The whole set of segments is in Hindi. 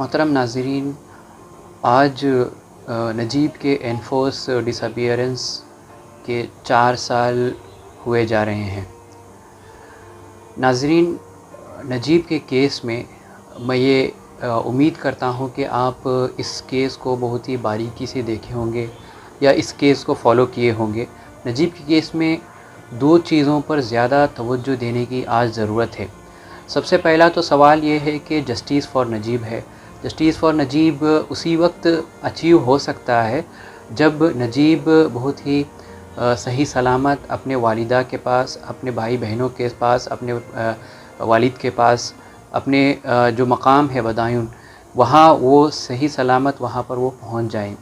मोहतरम नाज़रीन, आज नजीब के एनफोर्स डिसअपीयरेंस के 4 साल हुए जा रहे हैं। नाज़रीन, नजीब के केस में मैं ये उम्मीद करता हूँ कि आप इस केस को बहुत ही बारीकी से देखे होंगे या इस केस को फ़ॉलो किए होंगे। नजीब के केस में 2 चीज़ों पर ज़्यादा तवज्जो देने की आज ज़रूरत है। सबसे पहला तो सवाल ये है कि जस्टिस फ़ॉर नजीब है। जस्टिस फ़ॉर नजीब उसी वक्त अचीव हो सकता है जब नजीब बहुत ही सही सलामत अपने वालिदा के पास, अपने भाई बहनों के पास, अपने वालिद के पास, अपने जो मकाम है बदायूं, वहाँ वो सही सलामत वहाँ पर वो पहुँच जाएं।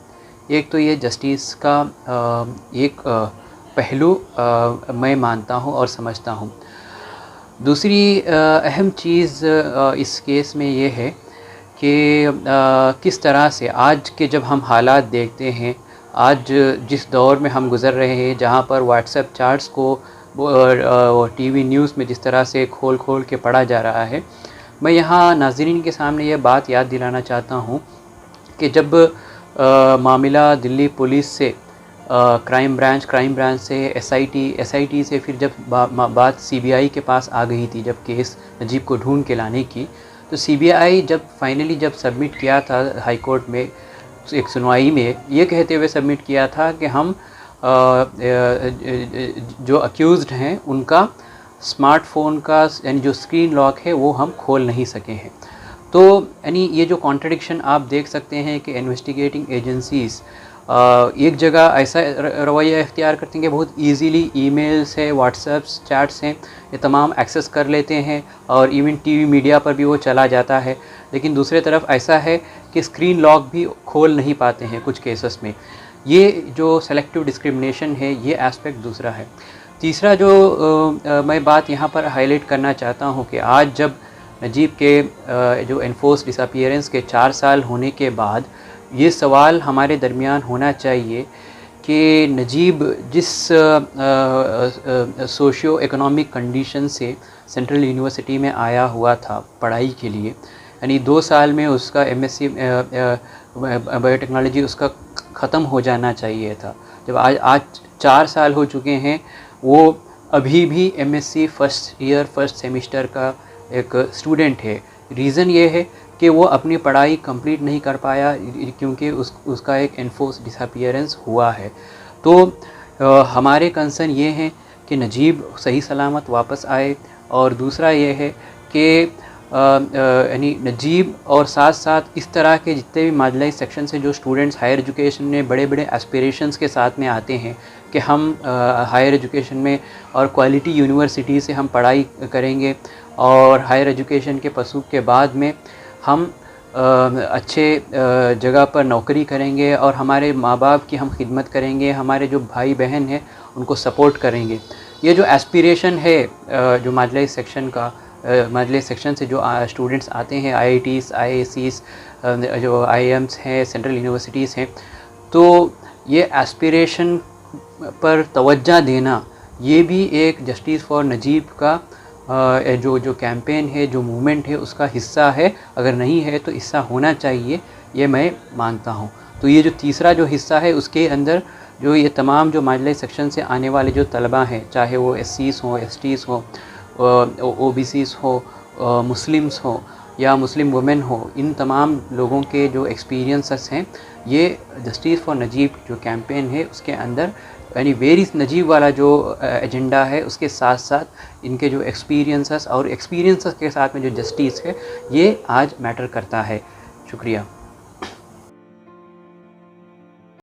एक तो ये जस्टिस का एक पहलू मैं मानता हूँ और समझता हूँ। दूसरी अहम चीज़ इस केस में ये है कि किस तरह से आज के जब हम हालात देखते हैं, आज जिस दौर में हम गुज़र रहे हैं, जहाँ पर व्हाट्सएप चैट्स को टीवी न्यूज़ में जिस तरह से खोल खोल के पढ़ा जा रहा है, मैं यहाँ नाज़रीन के सामने ये बात याद दिलाना चाहता हूँ कि जब मामला दिल्ली पुलिस से क्राइम ब्रांच से एसआईटी से फिर जब बात सीबीआई के पास आ गई थी, जब केस नजीब को ढूंढ के लाने की, तो सीबीआई जब फाइनली सबमिट किया था हाई कोर्ट में एक सुनवाई में, ये कहते हुए सबमिट किया था कि हम जो अक्यूज़्ड हैं उनका स्मार्टफ़ोन का यानी जो स्क्रीन लॉक है वो हम खोल नहीं सके हैं। तो यानी ये जो कॉन्ट्रडिक्शन आप देख सकते हैं कि इन्वेस्टिगेटिंग एजेंसीज़ एक जगह ऐसा रवैया इख्तियार करते हैं कि बहुत इजीली ईमेल्स है, व्हाट्सएप्स चैट्स हैं, ये तमाम एक्सेस कर लेते हैं और इवन टीवी मीडिया पर भी वो चला जाता है। लेकिन दूसरी तरफ ऐसा है कि स्क्रीन लॉक भी खोल नहीं पाते हैं कुछ केसेस में। ये जो सेलेक्टिव डिस्क्रिमिनेशन है, ये एस्पेक्ट दूसरा है। तीसरा जो मैं बात यहाँ पर हाईलाइट करना चाहता हूँ कि आज जब नजीब के जो एनफोर्स डिसअपीयरेंस के 4 साल होने के बाद ये सवाल हमारे दरमियान होना चाहिए कि नजीब जिस सोशियो इकोनॉमिक कंडीशन से सेंट्रल यूनिवर्सिटी में आया हुआ था पढ़ाई के लिए, यानी 2 साल में उसका एमएससी बायोटेक्नोलॉजी उसका ख़त्म हो जाना चाहिए था। जब आज 4 साल हो चुके हैं, वो अभी भी MSc first year first semester का एक स्टूडेंट है। रीज़न ये है कि वो अपनी पढ़ाई कंप्लीट नहीं कर पाया क्योंकि उसका एक एनफोर्स डिसअपीयरेंस हुआ है। तो हमारे कंसर्न ये हैं कि नजीब सही सलामत वापस आए, और दूसरा ये है कि यानी नजीब और साथ साथ इस तरह के जितने भी मार्जिनलाइज सेक्शन से जो स्टूडेंट्स हायर एजुकेशन में बड़े बड़े एस्पिरेशंस के साथ में आते हैं कि हम हायर एजुकेशन में और क्वालिटी यूनिवर्सिटी से हम पढ़ाई करेंगे और हायर एजुकेशन के पसूब के बाद में हम अच्छे जगह पर नौकरी करेंगे और हमारे माँ बाप की हम खिदमत करेंगे, हमारे जो भाई बहन हैं उनको सपोर्ट करेंगे। ये जो एस्पिरेशन है जो मार्जिनलाइज सेक्शन का, मार्जिनलाइज सेक्शन से जो स्टूडेंट्स आते हैं, आईआईटीज़, आईआईएसीज़, जो आईआईएम्स हैं, सेंट्रल यूनिवर्सिटीज़ हैं, तो ये एस्पिरेशन पर तवज्जो देना, ये भी एक जस्टिस फॉर नजीब का जो कैंपेन है, जो मूवमेंट है, उसका हिस्सा है। अगर नहीं है तो हिस्सा होना चाहिए, ये मैं मानता हूँ। तो ये जो तीसरा जो हिस्सा है, उसके अंदर जो ये तमाम जो मार्जिनलाइज सेक्शन से आने वाले जो तलबा हैं, चाहे वो एससीज़ हों, एसटीज़ हों, ओबीसीज़ हो, मुस्लिम्स हो या मुस्लिम वुमेन हो, इन तमाम लोगों के जो एक्सपीरियंसेस हैं, ये जस्टिस फॉर नजीब जो कैंपेन है उसके अंदर, यानी वेरी नजीब वाला जो एजेंडा है, उसके साथ साथ इनके जो एक्सपीरियंसेस और एक्सपीरियंसेस के साथ में जो जस्टिस है, ये आज मैटर करता है। शुक्रिया।